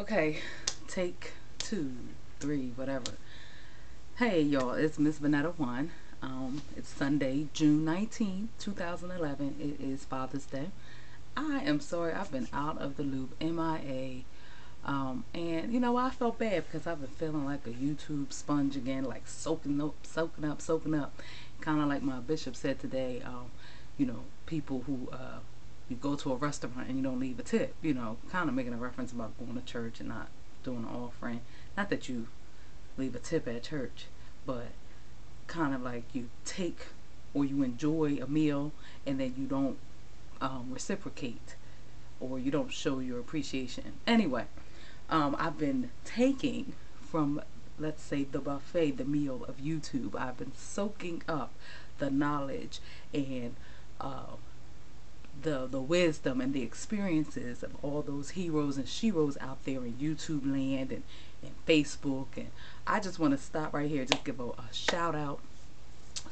Okay, take 2, 3, whatever. Hey y'all, it's Miss Vanetta One. It's Sunday, June 19th, 2011. It is Father's Day. I am sorry I've been out of the loop, MIA. And you know, I felt bad because I've been feeling like a YouTube sponge again, like soaking up. Kind of like my bishop said today, people who you go to a restaurant and you don't leave a tip, kind of making a reference about going to church and not doing an offering. Not that you leave a tip at church, but kind of like you take or you enjoy a meal and then you don't reciprocate or you don't show your appreciation. Anyway, I've been taking from, let's say, the buffet, the meal of YouTube. I've been soaking up the knowledge and the wisdom and the experiences of all those heroes and sheroes out there in YouTube land and Facebook. And I just want to stop right here, just give a shout out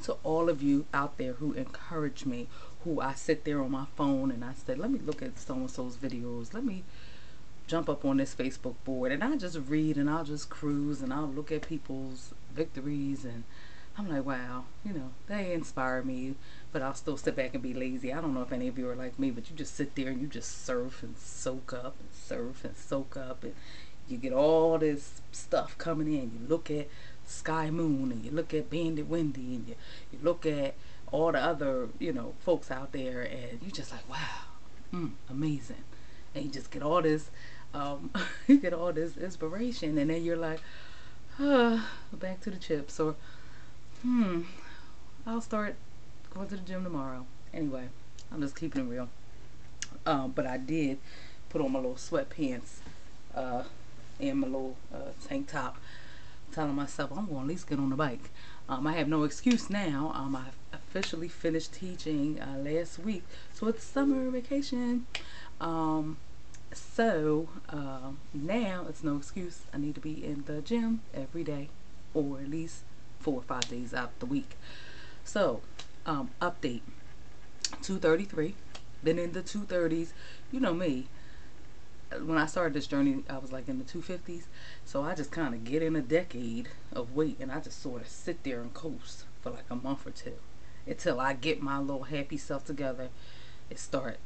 to all of you out there who encourage me, who I sit there on my phone and I say, let me look at so and so's videos, let me jump up on this Facebook board, and I just read and I'll just cruise and I'll look at people's victories, and I'm like, wow, they inspire me, but I'll still sit back and be lazy. I don't know if any of you are like me, but you just sit there and you just surf and soak up and surf and soak up, and you get all this stuff coming in. You look at Sky Moon and you look at Bandit Wendy and you look at all the other, folks out there, and you just like, wow, amazing. And you just get all this, you get all this inspiration, and then you're like, back to the chips, or I'll start going to the gym tomorrow. Anyway, I'm just keeping it real. But I did put on my little sweatpants and my little tank top, telling myself I'm going to at least get on the bike. I have no excuse now. I officially finished teaching last week, so it's summer vacation. So now it's no excuse. I need to be in the gym every day, or at least 4 or 5 days out the week. So, update 233. Been in the 230s. You know me. When I started this journey, I was like in the 250s. So I just kind of get in a decade of weight and I just sort of sit there and coast for like a month or two until I get my little happy self together and start,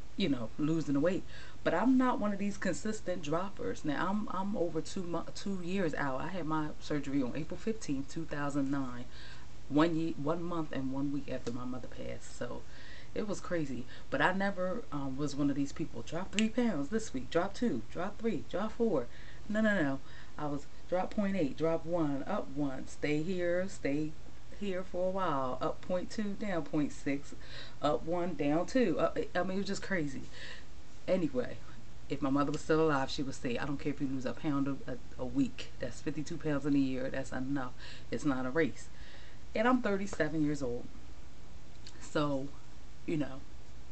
losing the weight. But I'm not one of these consistent droppers. Now I'm over 2 years out. I had my surgery on April 15th, 2009. 1 month and 1 week after my mother passed. So it was crazy. But I never was one of these people. Drop 3 pounds this week. Drop 2. Drop 3. Drop 4. No. I was drop 0.8. Drop 1. Up 1. Stay here for a while. Up 0.2. Down 0.6. Up 1. Down 2. It was just crazy. Anyway, if my mother was still alive, she would say, I don't care if you lose a pound a week. That's 52 pounds in a year. That's enough. It's not a race. And I'm 37 years old. So,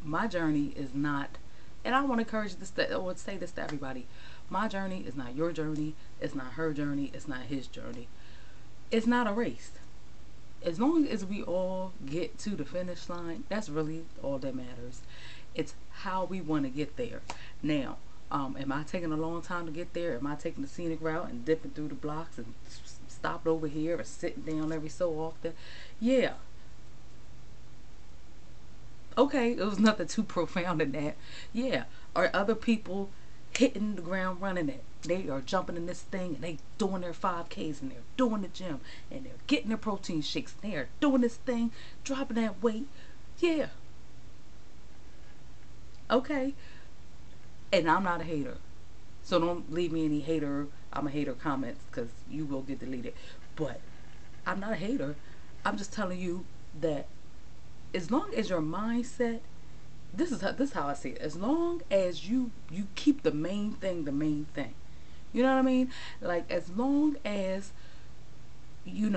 my journey is not, and I want to encourage this, I would say this to everybody. My journey is not your journey. It's not her journey. It's not his journey. It's not a race. As long as we all get to the finish line, that's really all that matters. It's how we want to get there. Now, am I taking a long time to get there? Am I taking the scenic route and dipping through the blocks and stopped over here or sitting down every so often? Yeah. Okay, it was nothing too profound in that. Yeah. Are other people hitting the ground running it? They are jumping in this thing and they doing their 5Ks and they're doing the gym and they're getting their protein shakes and they are doing this thing, dropping that weight. Yeah. Okay. And I'm not a hater. So don't leave me any I'm a hater comments, because you will get deleted. But I'm not a hater. I'm just telling you that as long as your mindset, this is how I see it. As long as you keep the main thing the main thing. You know what I mean? Like, as long as you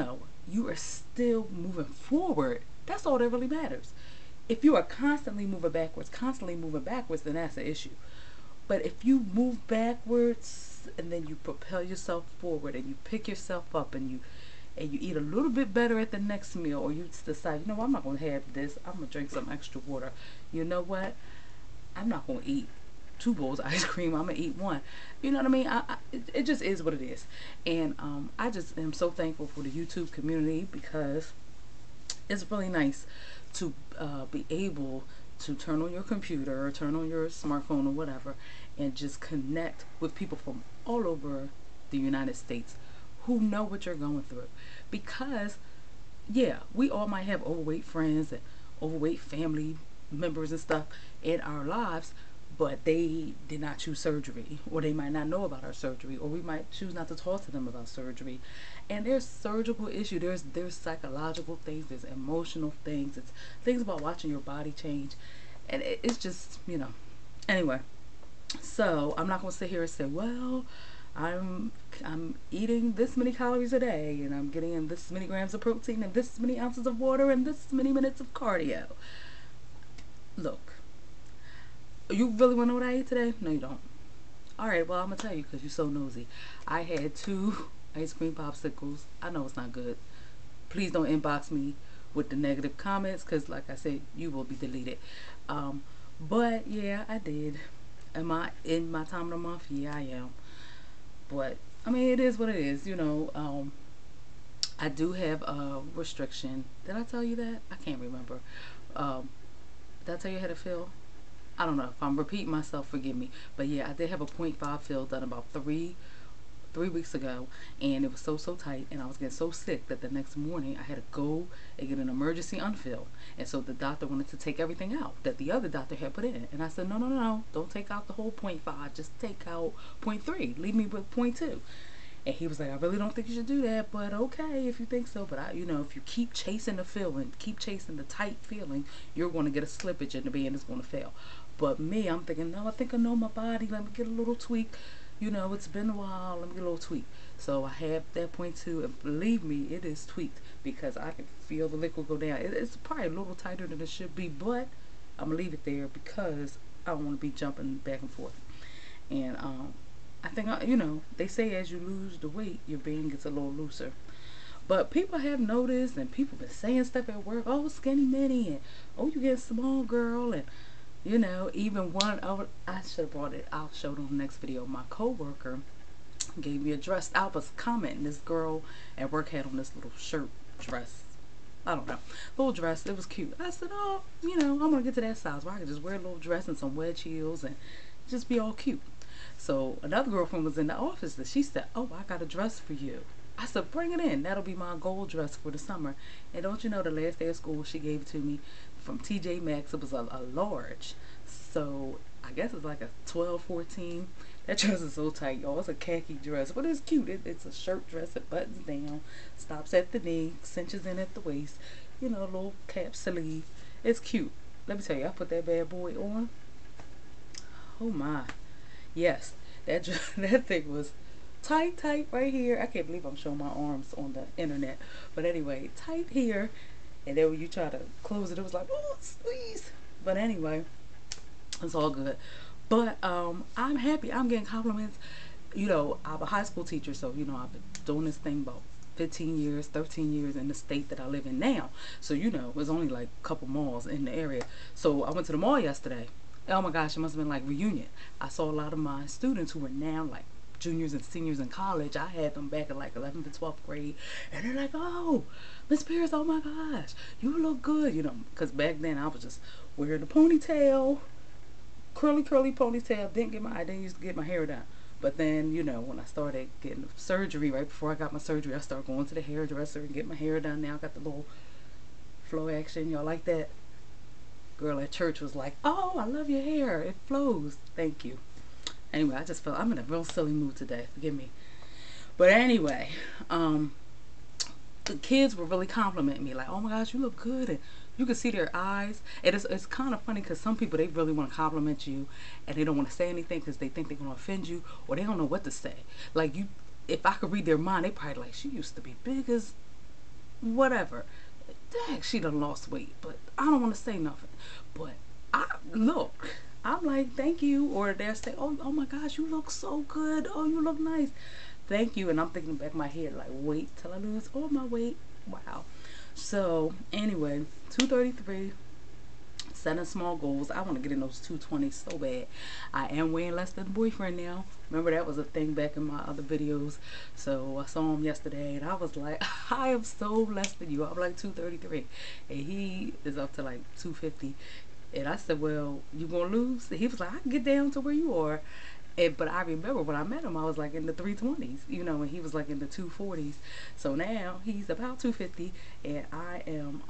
are still moving forward, that's all that really matters. If you are constantly moving backwards, then that's an issue. But if you move backwards and then you propel yourself forward and you pick yourself up and you eat a little bit better at the next meal, or you decide, I'm not going to have this, I'm going to drink some extra water. You know what? I'm not going to eat two bowls of ice cream. I'm gonna eat one. You know what I mean? It just is what it is. And I just am so thankful for the YouTube community, because it's really nice to be able to turn on your computer or turn on your smartphone or whatever, and just connect with people from all over the United States who know what you're going through. Because yeah, we all might have overweight friends and overweight family members and stuff in our lives, but they did not choose surgery, or they might not know about our surgery, or we might choose not to talk to them about surgery. And there's surgical issue, there's psychological things, there's emotional things, it's things about watching your body change, and it's just, anyway. So I'm not gonna sit here and say, well, I'm eating this many calories a day, and I'm getting in this many grams of protein and this many ounces of water and this many minutes of cardio. Look, you really want to know what I ate today? No, you don't. All right, well, I'm gonna tell you because you're so nosy. I had 2 ice cream popsicles. I know it's not good. Please don't inbox me with the negative comments, because like I said, you will be deleted. But yeah, I did. Am I in my time of the month? Yeah, I am. But I mean, it is what it is. I do have a restriction. Did I tell you that? I can't remember. Um, did I tell you how to feel? I don't know. If I'm repeating myself, forgive me. But yeah, I did have a .5 fill done about three weeks ago, and it was so tight, and I was getting so sick that the next morning I had to go and get an emergency unfill. And so the doctor wanted to take everything out that the other doctor had put in, and I said, no, don't take out the whole .5, just take out .3, leave me with .2. And he was like, I really don't think you should do that, but okay if you think so. But if you keep chasing the feeling, keep chasing the tight feeling, you're going to get a slippage in the band, it's going to fail. But me, I'm thinking, no, I think I know my body, let me get a little tweak. It's been a while, let me get a little tweak. So I have that .2, and believe me, it is tweaked, because I can feel the liquid go down. It's probably a little tighter than it should be, but I'm going to leave it there because I don't want to be jumping back and forth. And I think, they say as you lose the weight, your band gets a little looser. But people have noticed, and people been saying stuff at work, oh, skinny mini, and oh, you get small girl, and even one, I should have brought it, I'll show it on the next video. My coworker gave me a dress. I was commenting, this girl at work had on this little shirt dress. I don't know, little dress. It was cute. I said, oh, I'm gonna get to that size where I can just wear a little dress and some wedge heels and just be all cute. So another girlfriend was in the office, and she said, oh, I got a dress for you. I said, bring it in. That'll be my gold dress for the summer. And don't you know, the last day of school, she gave it to me from TJ Maxx. It was a large. So I guess it's like a 12, 14. That dress is so tight, y'all. It's a khaki dress, but it's cute. It's a shirt dress. It buttons down, stops at the knee, cinches in at the waist. A little cap sleeve. It's cute. Let me tell you, I put that bad boy on. Oh my. Yes, that that thing was tight right here. I can't believe I'm showing my arms on the internet. But anyway, tight here. And then when you try to close it, it was like, oh, squeeze. But anyway, it's all good. But I'm happy. I'm getting compliments. I'm a high school teacher, so, I've been doing this thing about 15 years, 13 years in the state that I live in now. So, it was only like a couple malls in the area. So I went to the mall yesterday. Oh my gosh, it must have been like reunion. I saw a lot of my students who were now like juniors and seniors in college. I had them back in like 11th and 12th grade, and they're like, oh, Miss Pierce, oh my gosh, you look good, because back then I was just wearing a ponytail, curly ponytail. I didn't used to get my hair done. But then, when I started getting surgery, right before I got my surgery, I started going to the hairdresser and get my hair done. Now I got the little flow action. Y'all like that? Girl at church was like, oh, I love your hair, it flows. Thank you. Anyway, I just felt I'm in a real silly mood today, forgive me. But anyway, the kids were really complimenting me, like, oh my gosh, you look good. And you can see their eyes. And it's kind of funny, because some people, they really want to compliment you, and they don't want to say anything because they think they're going to offend you, or they don't know what to say. Like, if I could read their mind, they probably like, she used to be big as whatever. Dang, she done lost weight, but I don't want to say nothing. But I'm like, thank you. Or they'll say, oh my gosh, you look so good. Oh, you look nice. Thank you. And I'm thinking back in my head, like, wait till I lose all my weight. Wow. So anyway, 2:33. setting small goals. I want to get in those 220s so bad. I am weighing less than the boyfriend now. Remember that was a thing back in my other videos. So I saw him yesterday and I was like, I am so less than you. I'm like 233 and he is up to like 250. And I said, well, you gonna lose? He was like, I can get down to where you are. But I remember when I met him, I was like in the 320s, you know, and he was like in the 240s. So now he's about 250 and I am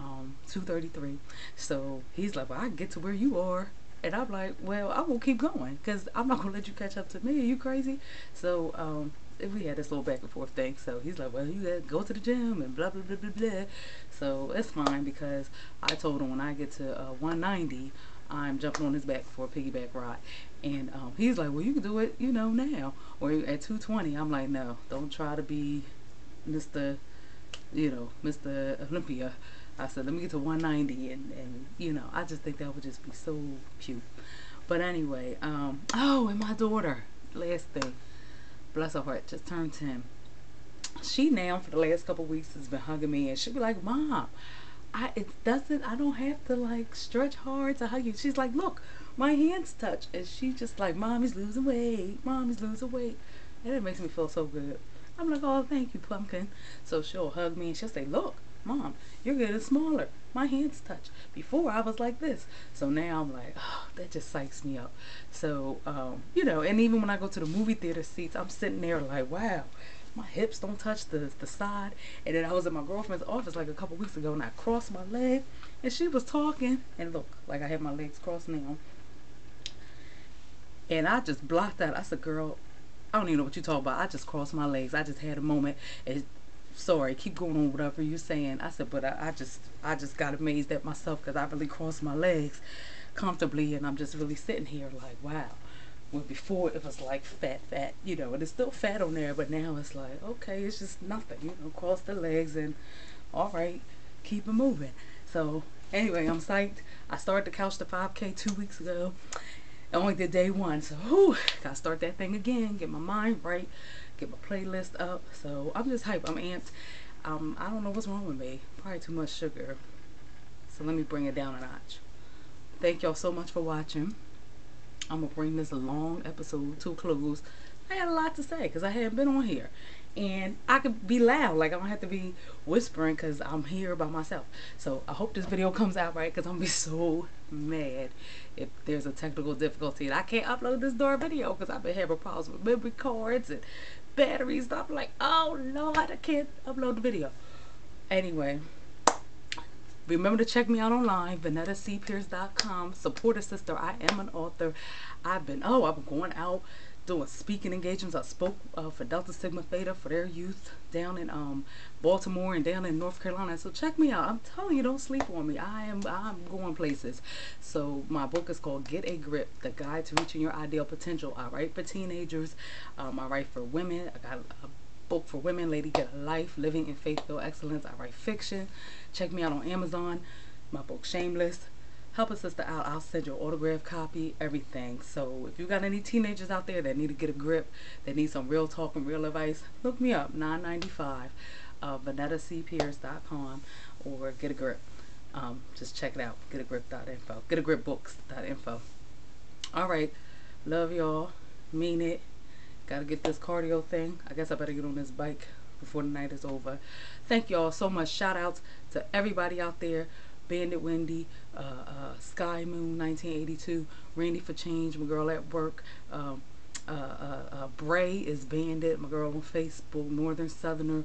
233. So he's like, well, I can get to where you are. And I'm like, well, I will keep going because I'm not going to let you catch up to me. Are you crazy? So we had this little back and forth thing. So he's like, well, you got to go to the gym and blah, blah, blah, blah, blah. So it's fine because I told him when I get to 190, I'm jumping on his back for a piggyback ride. And he's like, well, you can do it, you know, now. Or at 220, I'm like, no, don't try to be Mr. Mr. Olympia. I said, let me get to 190. And you know, I just think that would just be so cute. But anyway, oh, and my daughter, last thing, bless her heart, just turned 10. She now, for the last couple weeks, has been hugging me. And she'll be like, Mom, I don't have to like stretch hard to hug you. She's like, look, my hands touch. And she just like, Mommy's losing weight. Mommy's losing weight. And it makes me feel so good. I'm like, oh, thank you, Pumpkin. So she'll hug me and she'll say, look, Mom, you're getting smaller. My hands touch. Before I was like this. So now I'm like, oh, that just psychs me up. So, you know, and even when I go to the movie theater seats, I'm sitting there like, wow, my hips don't touch the side. And then I was at my girlfriend's office like a couple weeks ago and I crossed my leg and she was talking and look, like I have my legs crossed now. And I just blocked out. I said, girl, I don't even know what you're talking about. I just crossed my legs. I just had a moment. And sorry, keep going on whatever you're saying. I said, but I just got amazed at myself because I really crossed my legs comfortably and I'm just really sitting here like, wow. Well, before it was like fat, you know, and it's still fat on there, but now it's like, okay, it's just nothing, you know, cross the legs and all right, keep it moving. So anyway, I'm psyched. I started the Couch to 5K 2 weeks ago. I only did day one, so whew, gotta start that thing again, get my mind right, get my playlist up. So I'm just hyped. I'm amped. I don't know what's wrong with me. Probably too much sugar. So let me bring it down a notch. Thank y'all so much for watching. I'm gonna bring this long episode to a close. I had a lot to say because I hadn't been on here, and I could be loud, like I don't have to be whispering because I'm here by myself. So I hope this video comes out right because I'm gonna be so mad if there's a technical difficulty and I can't upload this door video because I've been having problems with memory cards and batteries. I'm like, oh Lord, I can't upload the video. Anyway, remember to check me out online, VanettaCPierce.com. Support a sister. I am an author. I've been going out doing speaking engagements. I spoke for Delta Sigma Theta for their youth down in Baltimore and down in North Carolina. So check me out. I'm telling you, don't sleep on me. I'm going places. So my book is called Get a Grip: The Guide to Reaching Your Ideal Potential. I write for teenagers. I write for women. I got a book for women, Lady Get a Life, Living in Faith-Filled Excellence. I write fiction. Check me out on Amazon. My book Shameless. Help a sister out. I'll send you an autographed copy, everything. So if you got any teenagers out there that need to get a grip, that need some real talk and real advice, look me up, $9.95, VanettaCPierce.com, or Get a Grip. Just check it out, getagrip.info, getagripbooks.info. All right, love y'all, mean it. Gotta get this cardio thing. I guess I better get on this bike before the night is over. Thank y'all so much. Shout outs to everybody out there. Bandit Wendy, Sky Moon 1982, Randy for Change, my girl at work, Bray is Bandit, my girl on Facebook, Northern Southerner,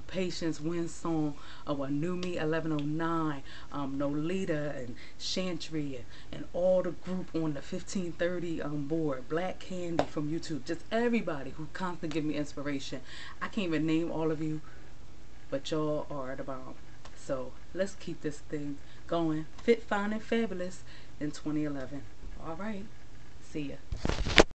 Patience, Windsong, Anumi 1109, Nolita and Chantry and all the group on the 1530 board, Black Candy from YouTube, just everybody who constantly give me inspiration. I can't even name all of you, but y'all are the bomb. So let's keep this thing going. Fit, fine, and fabulous in 2011. All right. See ya.